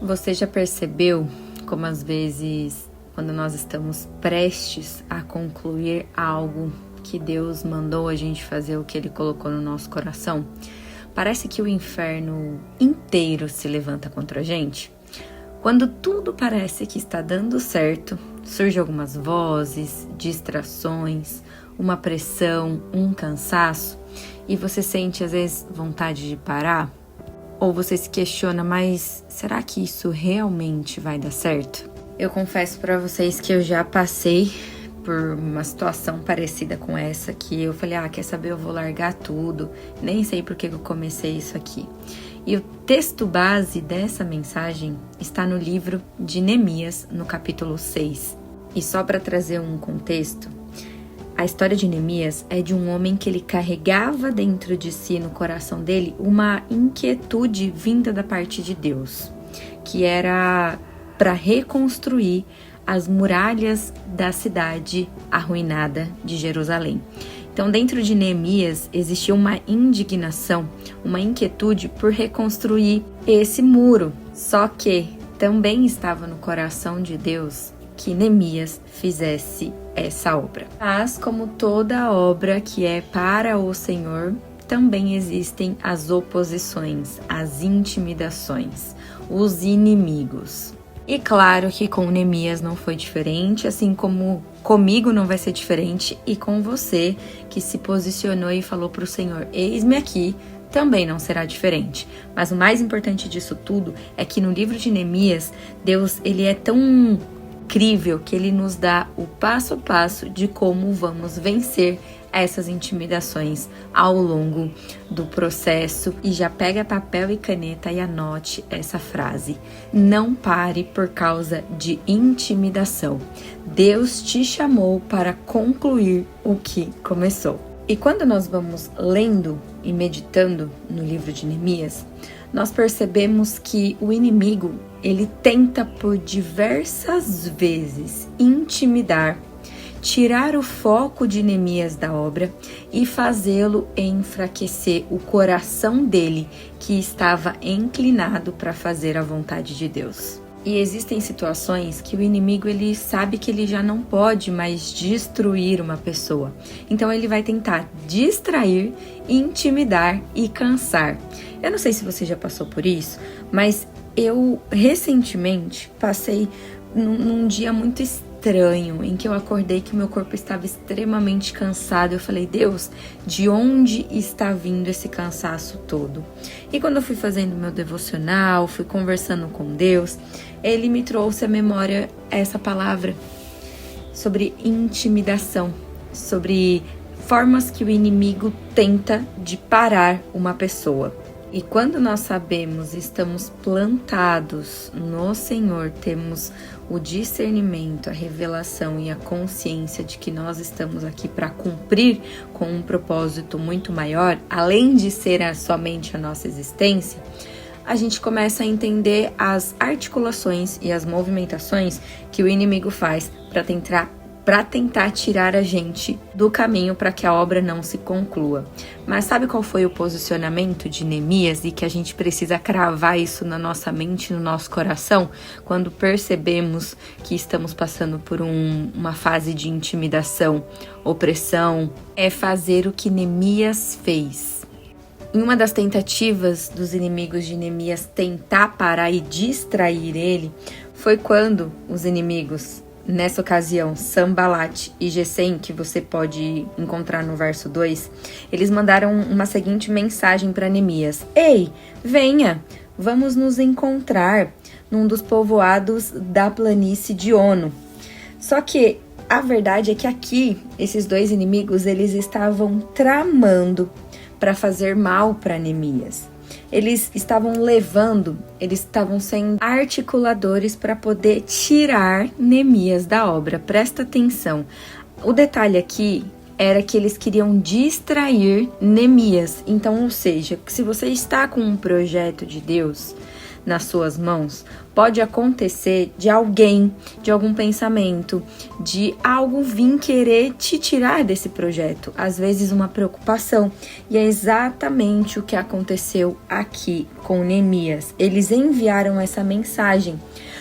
Você já percebeu como às vezes, quando nós estamos prestes a concluir algo que Deus mandou a gente fazer, o que Ele colocou no nosso coração, parece que o inferno inteiro se levanta contra a gente? Quando tudo parece que está dando certo, surgem algumas vozes, distrações, uma pressão, um cansaço, e você sente às vezes vontade de parar? Ou você se questiona, mas será que isso realmente vai dar certo? Eu confesso para vocês que eu já passei por uma situação parecida com essa, que eu falei, quer saber, eu vou largar tudo, nem sei por que eu comecei isso aqui. E o texto base dessa mensagem está no livro de Neemias, no capítulo 6. E só para trazer um contexto, a história de Neemias é de um homem que ele carregava dentro de si, no coração dele, uma inquietude vinda da parte de Deus, que era para reconstruir as muralhas da cidade arruinada de Jerusalém. Então, dentro de Neemias existia uma indignação, uma inquietude por reconstruir esse muro. Só que também estava no coração de Deus que Neemias fizesse essa obra. Mas, como toda obra que é para o Senhor, também existem as oposições, as intimidações, os inimigos. E claro que com Neemias não foi diferente, assim como comigo não vai ser diferente, e com você que se posicionou e falou para o Senhor, eis-me aqui, também não será diferente. Mas o mais importante disso tudo é que no livro de Neemias, Deus ele é tão incrível que ele nos dá o passo a passo de como vamos vencer essas intimidações ao longo do processo. E já pega papel e caneta e anote essa frase: não pare por causa de intimidação. Deus te chamou para concluir o que começou. E quando nós vamos lendo e meditando no livro de Neemias, nós percebemos que o inimigo, ele tenta por diversas vezes intimidar, tirar o foco de Neemias da obra e fazê-lo enfraquecer o coração dele, que estava inclinado para fazer a vontade de Deus. E existem situações que o inimigo ele sabe que ele já não pode mais destruir uma pessoa. Então ele vai tentar distrair, intimidar e cansar. Eu não sei se você já passou por isso, mas eu recentemente passei num dia muito estranho, em que eu acordei que meu corpo estava extremamente cansado. Eu falei, Deus, de onde está vindo esse cansaço todo? E quando eu fui fazendo meu devocional, fui conversando com Deus, Ele me trouxe à memória essa palavra sobre intimidação, sobre formas que o inimigo tenta de parar uma pessoa. E quando nós sabemos, estamos plantados no Senhor, temos o discernimento, a revelação e a consciência de que nós estamos aqui para cumprir com um propósito muito maior, além de ser somente a nossa existência, a gente começa a entender as articulações e as movimentações que o inimigo faz para tentar tirar a gente do caminho para que a obra não se conclua. Mas sabe qual foi o posicionamento de Neemias e que a gente precisa cravar isso na nossa mente, no nosso coração, quando percebemos que estamos passando por uma fase de intimidação, opressão? É fazer o que Neemias fez. Em uma das tentativas dos inimigos de Neemias tentar parar e distrair ele, foi quando os inimigos, nessa ocasião, Sanbalat e Gesem, que você pode encontrar no verso 2, eles mandaram uma seguinte mensagem para Neemias: ei, venha, vamos nos encontrar num dos povoados da planície de Ono. Só que a verdade é que aqui, esses dois inimigos, eles estavam tramando para fazer mal para Neemias. Eles estavam sendo articuladores para poder tirar Neemias da obra. Presta atenção. O detalhe aqui era que eles queriam distrair Neemias. Então, ou seja, se você está com um projeto de Deus, nas suas mãos, pode acontecer de alguém, de algum pensamento, de algo vir querer te tirar desse projeto, às vezes uma preocupação. E é exatamente o que aconteceu aqui com Neemias. Eles enviaram essa mensagem.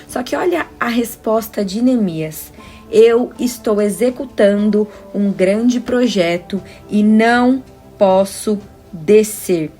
Só que olha a resposta de Neemias: eu estou executando um grande projeto e não posso descer.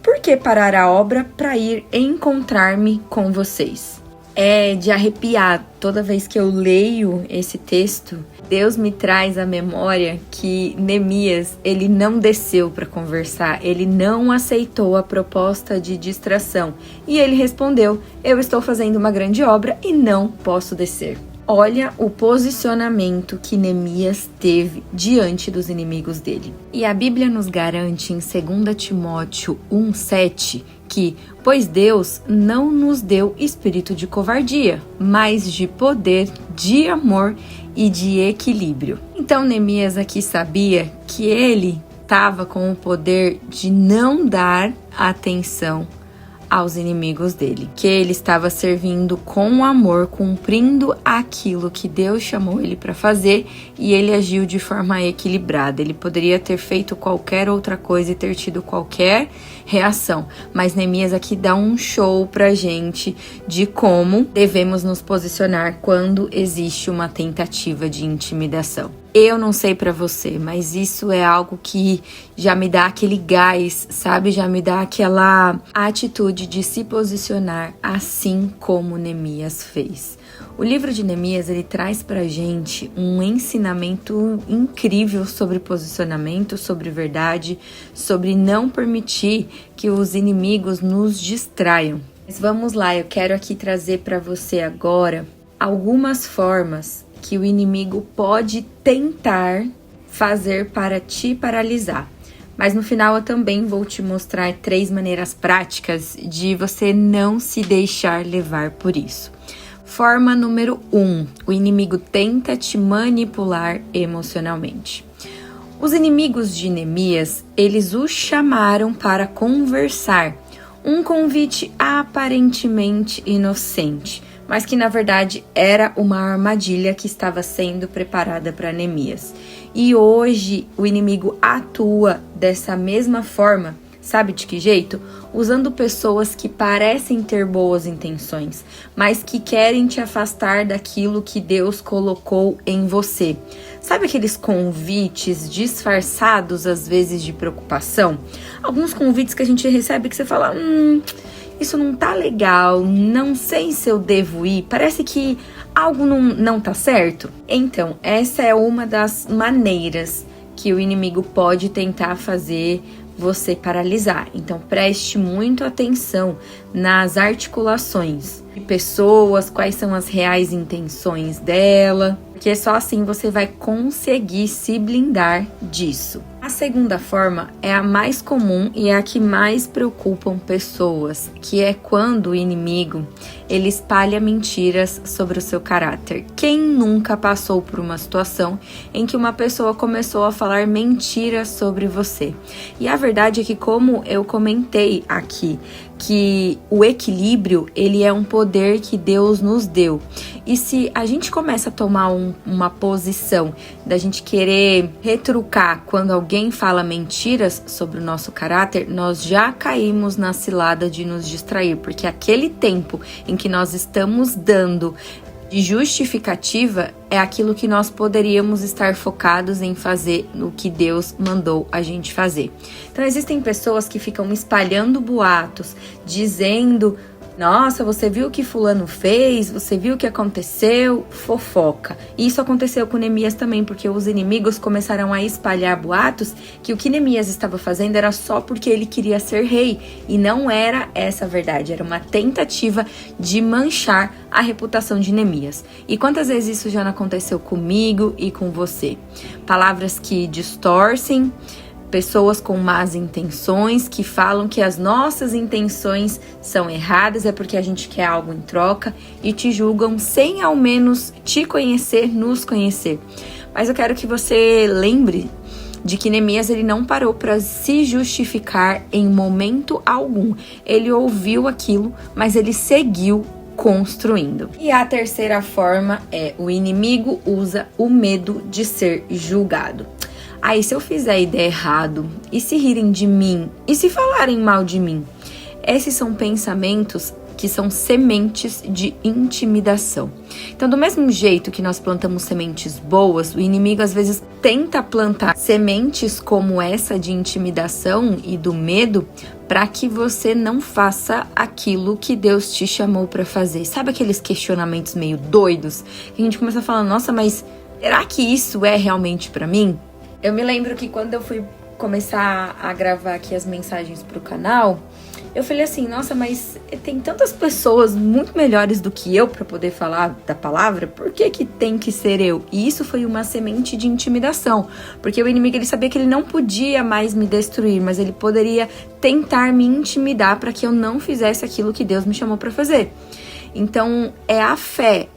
Por que parar a obra para ir encontrar-me com vocês? É de arrepiar. Toda vez que eu leio esse texto, Deus me traz à memória que Neemias, ele não desceu para conversar, ele não aceitou a proposta de distração. E ele respondeu: eu estou fazendo uma grande obra e não posso descer. Olha o posicionamento que Neemias teve diante dos inimigos dele. E a Bíblia nos garante em 2 Timóteo 1,7 que, pois Deus não nos deu espírito de covardia, mas de poder, de amor e de equilíbrio. Então Neemias aqui sabia que ele estava com o poder de não dar atenção aos inimigos dele, que ele estava servindo com amor, cumprindo aquilo que Deus chamou ele para fazer, e ele agiu de forma equilibrada. Ele poderia ter feito qualquer outra coisa e ter tido qualquer reação, mas Neemias aqui dá um show pra gente de como devemos nos posicionar quando existe uma tentativa de intimidação. Eu não sei pra você, mas isso é algo que já me dá aquele gás, sabe? Já me dá aquela atitude de se posicionar assim como Neemias fez. O livro de Neemias, ele traz pra gente um ensinamento incrível sobre posicionamento, sobre verdade, sobre não permitir que os inimigos nos distraiam. Mas vamos lá, eu quero aqui trazer pra você agora algumas formas que o inimigo pode tentar fazer para te paralisar. Mas no final eu também vou te mostrar 3 maneiras práticas de você não se deixar levar por isso. Forma número 1. O inimigo tenta te manipular emocionalmente. Os inimigos de Neemias, eles o chamaram para conversar. Um convite aparentemente inocente, mas que na verdade era uma armadilha que estava sendo preparada para Neemias. E hoje o inimigo atua dessa mesma forma, sabe de que jeito? Usando pessoas que parecem ter boas intenções, mas que querem te afastar daquilo que Deus colocou em você. Sabe aqueles convites disfarçados às vezes de preocupação? Alguns convites que a gente recebe que você fala, isso não tá legal, não sei se eu devo ir, parece que algo não tá certo. Então, essa é uma das maneiras que o inimigo pode tentar fazer você paralisar. Então, preste muito atenção nas articulações de pessoas, quais são as reais intenções dela, porque só assim você vai conseguir se blindar disso. A segunda forma é a mais comum e é a que mais preocupam pessoas, que é quando o inimigo ele espalha mentiras sobre o seu caráter. Quem nunca passou por uma situação em que uma pessoa começou a falar mentiras sobre você? E a verdade é que, como eu comentei aqui, que o equilíbrio, ele é um poder que Deus nos deu. E se a gente começa a tomar uma posição da gente querer retrucar quando alguém fala mentiras sobre o nosso caráter, nós já caímos na cilada de nos distrair, porque aquele tempo em que nós estamos dando de justificativa é aquilo que nós poderíamos estar focados em fazer no que Deus mandou a gente fazer. Então existem pessoas que ficam espalhando boatos, dizendo: nossa, você viu o que fulano fez? Você viu o que aconteceu? Fofoca. E isso aconteceu com Neemias também, porque os inimigos começaram a espalhar boatos que o que Neemias estava fazendo era só porque ele queria ser rei. E não era essa a verdade, era uma tentativa de manchar a reputação de Neemias. E quantas vezes isso já não aconteceu comigo e com você? Palavras que distorcem, pessoas com más intenções que falam que as nossas intenções são erradas, é porque a gente quer algo em troca e te julgam sem ao menos te conhecer, nos conhecer. Mas eu quero que você lembre de que Neemias ele não parou para se justificar em momento algum. Ele ouviu aquilo, mas ele seguiu construindo. E a terceira forma é: o inimigo usa o medo de ser julgado. Aí, se eu fizer a ideia errado, e se rirem de mim, e se falarem mal de mim? Esses são pensamentos que são sementes de intimidação. Então, do mesmo jeito que nós plantamos sementes boas, o inimigo às vezes tenta plantar sementes como essa de intimidação e do medo para que você não faça aquilo que Deus te chamou para fazer. Sabe aqueles questionamentos meio doidos? Que a gente começa a falar, nossa, mas será que isso é realmente para mim? Eu me lembro que quando eu fui começar a gravar aqui as mensagens pro canal, eu falei assim, nossa, mas tem tantas pessoas muito melhores do que eu para poder falar da palavra, por que que tem que ser eu? E isso foi uma semente de intimidação, porque o inimigo ele sabia que ele não podia mais me destruir, mas ele poderia tentar me intimidar para que eu não fizesse aquilo que Deus me chamou para fazer. Então, é a fé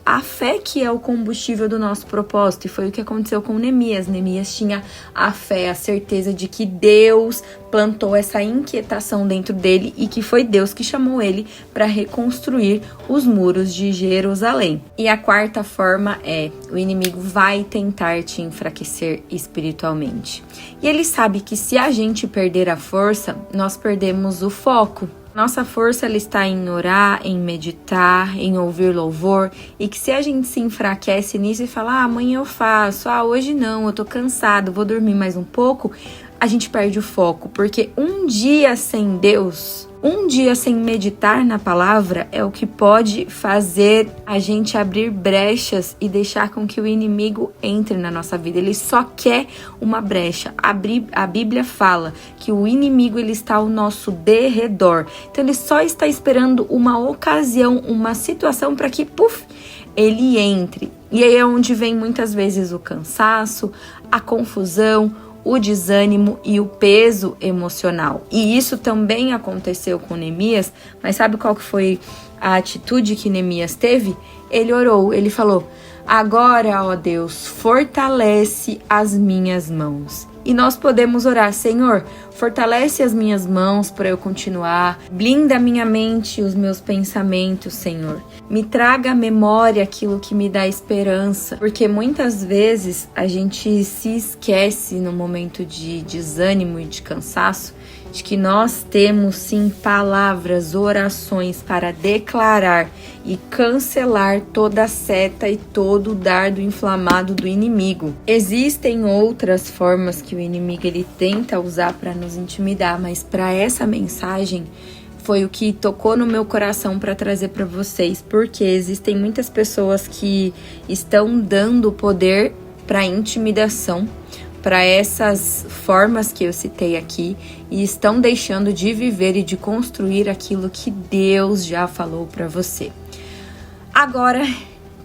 que é o combustível do nosso propósito, e foi o que aconteceu com Neemias. Neemias tinha a fé, a certeza de que Deus plantou essa inquietação dentro dele e que foi Deus que chamou ele para reconstruir os muros de Jerusalém. E a quarta forma é: o inimigo vai tentar te enfraquecer espiritualmente. E ele sabe que se a gente perder a força, nós perdemos o foco. Nossa força ela está em orar, em meditar, em ouvir louvor, e que se a gente se enfraquece nisso e fala, amanhã eu faço, hoje não, eu tô cansado, vou dormir mais um pouco, a gente perde o foco, porque um dia sem Deus, um dia sem meditar na palavra é o que pode fazer a gente abrir brechas e deixar com que o inimigo entre na nossa vida. Ele só quer uma brecha. A Bíblia fala que o inimigo ele está ao nosso derredor. Então ele só está esperando uma ocasião, uma situação para que, ele entre. E aí é onde vem muitas vezes o cansaço, a confusão, o desânimo e o peso emocional. E isso também aconteceu com Neemias, mas sabe qual que foi a atitude que Neemias teve? Ele orou, ele falou, agora, ó Deus, fortalece as minhas mãos. E nós podemos orar, Senhor, fortalece as minhas mãos para eu continuar, blinda a minha mente e os meus pensamentos, Senhor. Me traga à memória aquilo que me dá esperança, porque muitas vezes a gente se esquece no momento de desânimo e de cansaço, de que nós temos sim palavras, orações para declarar e cancelar toda a seta e todo o dardo inflamado do inimigo. Existem outras formas que o inimigo ele tenta usar para nos intimidar, mas para essa mensagem foi o que tocou no meu coração para trazer para vocês, porque existem muitas pessoas que estão dando poder para intimidação, para essas formas que eu citei aqui, e estão deixando de viver e de construir aquilo que Deus já falou para você. Agora,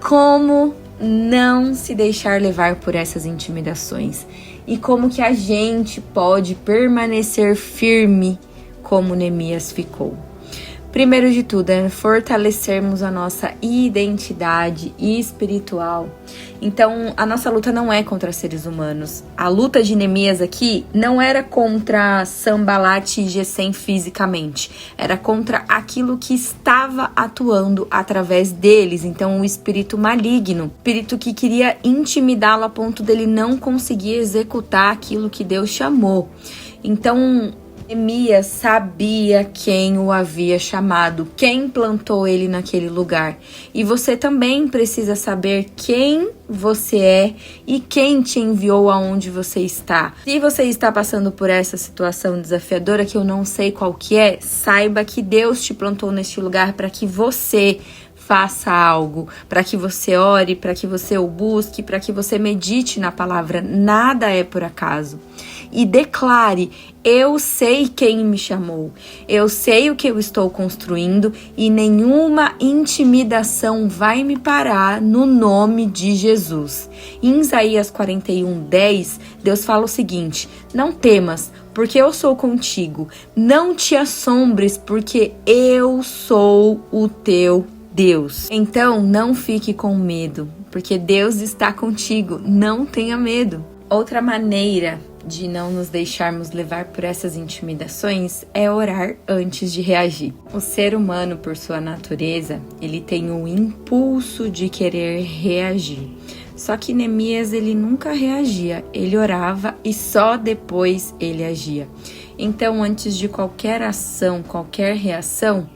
como não se deixar levar por essas intimidações? E como que a gente pode permanecer firme como Neemias ficou? Primeiro de tudo, é fortalecermos a nossa identidade espiritual. Então, a nossa luta não é contra seres humanos. A luta de Neemias aqui não era contra Sanbalat e Gesem fisicamente. Era contra aquilo que estava atuando através deles. Então, o espírito maligno. Espírito que queria intimidá-lo a ponto dele não conseguir executar aquilo que Deus chamou. Então, Neemias sabia quem o havia chamado, quem plantou ele naquele lugar. E você também precisa saber quem você é e quem te enviou aonde você está. Se você está passando por essa situação desafiadora que eu não sei qual que é, saiba que Deus te plantou neste lugar para que você faça algo, para que você ore, para que você o busque, para que você medite na palavra. Nada é por acaso. E declare, eu sei quem me chamou, eu sei o que eu estou construindo e nenhuma intimidação vai me parar no nome de Jesus. Em Isaías 41:10, Deus fala o seguinte, não temas, porque eu sou contigo, não te assombres, porque eu sou o teu Deus. Então, não fique com medo, porque Deus está contigo, não tenha medo. Outra maneira de não nos deixarmos levar por essas intimidações é orar antes de reagir. O ser humano, por sua natureza, ele tem o impulso de querer reagir. Só que Neemias, ele nunca reagia, ele orava e só depois ele agia. Então, antes de qualquer ação, qualquer reação,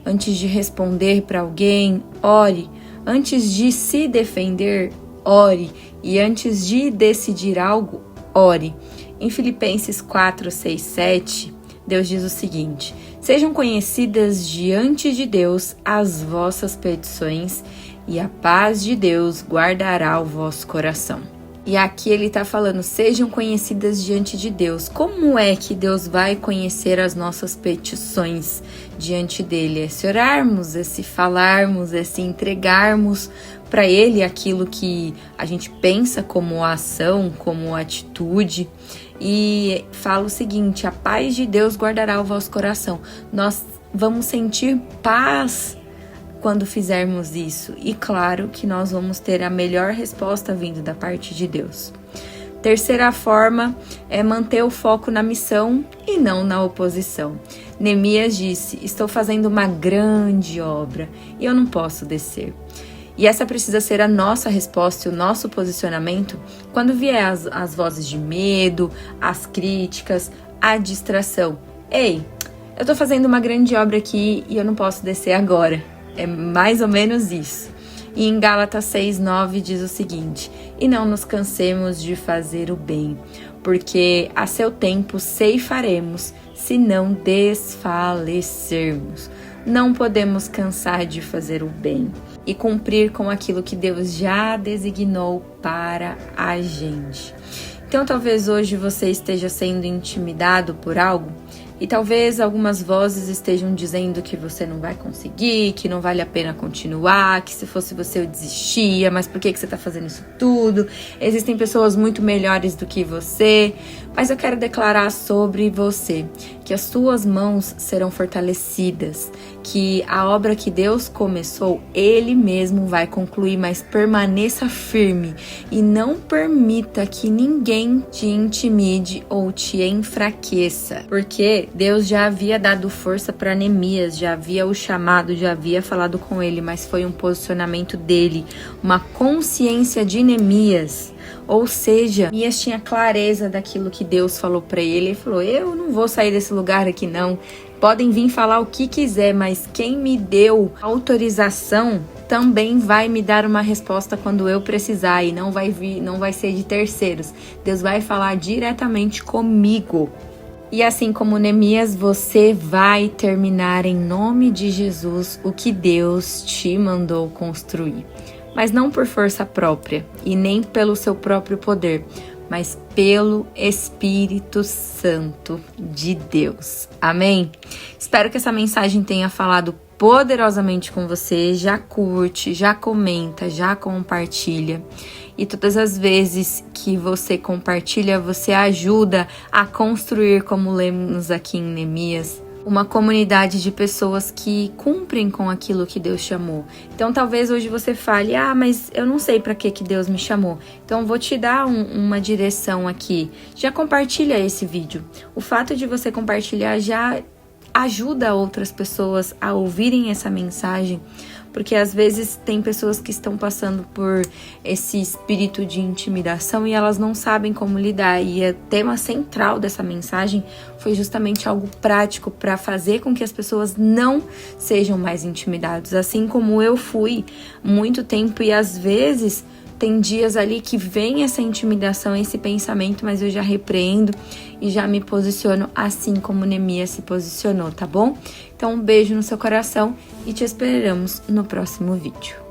antes de responder para alguém, ore. Antes de se defender, ore. E antes de decidir algo, ore. Em Filipenses 4, 6, 7, Deus diz o seguinte: sejam conhecidas diante de Deus as vossas petições, e a paz de Deus guardará o vosso coração. E aqui ele está falando, sejam conhecidas diante de Deus. Como é que Deus vai conhecer as nossas petições diante dele? É se orarmos, é se falarmos, é se entregarmos para ele aquilo que a gente pensa como ação, como atitude. E fala o seguinte, a paz de Deus guardará o vosso coração. Nós vamos sentir paz quando fizermos isso, e claro que nós vamos ter a melhor resposta vindo da parte de Deus. Terceira forma é manter o foco na missão e não na oposição. Neemias disse, estou fazendo uma grande obra e eu não posso descer. E essa precisa ser a nossa resposta e o nosso posicionamento quando vier as vozes de medo, as críticas, a distração. Ei, eu estou fazendo uma grande obra aqui e eu não posso descer agora. É mais ou menos isso. E em Gálatas 6:9 diz o seguinte: e não nos cansemos de fazer o bem, porque a seu tempo ceifaremos, se não desfalecermos. Não podemos cansar de fazer o bem e cumprir com aquilo que Deus já designou para a gente. Então, talvez hoje você esteja sendo intimidado por algo, e talvez algumas vozes estejam dizendo que você não vai conseguir, que não vale a pena continuar, que se fosse você eu desistia, mas por que você está fazendo isso tudo? Existem pessoas muito melhores do que você, mas eu quero declarar sobre você que as suas mãos serão fortalecidas, que a obra que Deus começou, Ele mesmo vai concluir, mas permaneça firme e não permita que ninguém te intimide ou te enfraqueça, porque Deus já havia dado força para Neemias, já havia o chamado, já havia falado com ele, mas foi um posicionamento dele, uma consciência de Neemias. Ou seja, Neemias tinha clareza daquilo que Deus falou para ele. Ele falou, eu não vou sair desse lugar aqui não. Podem vir falar o que quiser, mas quem me deu autorização também vai me dar uma resposta quando eu precisar. E não vai ser de terceiros. Deus vai falar diretamente comigo. E assim como Neemias, você vai terminar em nome de Jesus o que Deus te mandou construir. Mas não por força própria e nem pelo seu próprio poder, mas pelo Espírito Santo de Deus. Amém? Espero que essa mensagem tenha falado poderosamente com você. Já curte, já comenta, já compartilha. E todas as vezes que você compartilha, você ajuda a construir, como lemos aqui em Neemias, uma comunidade de pessoas que cumprem com aquilo que Deus chamou. Então talvez hoje você fale, mas eu não sei para que Deus me chamou. Então vou te dar uma direção aqui. Já compartilha esse vídeo. O fato de você compartilhar já ajuda outras pessoas a ouvirem essa mensagem, porque às vezes tem pessoas que estão passando por esse espírito de intimidação e elas não sabem como lidar. E o tema central dessa mensagem foi justamente algo prático para fazer com que as pessoas não sejam mais intimidadas. Assim como eu fui muito tempo, e às vezes tem dias ali que vem essa intimidação, esse pensamento, mas eu já repreendo e já me posiciono assim como Neemias se posicionou, tá bom? Então um beijo no seu coração e te esperamos no próximo vídeo.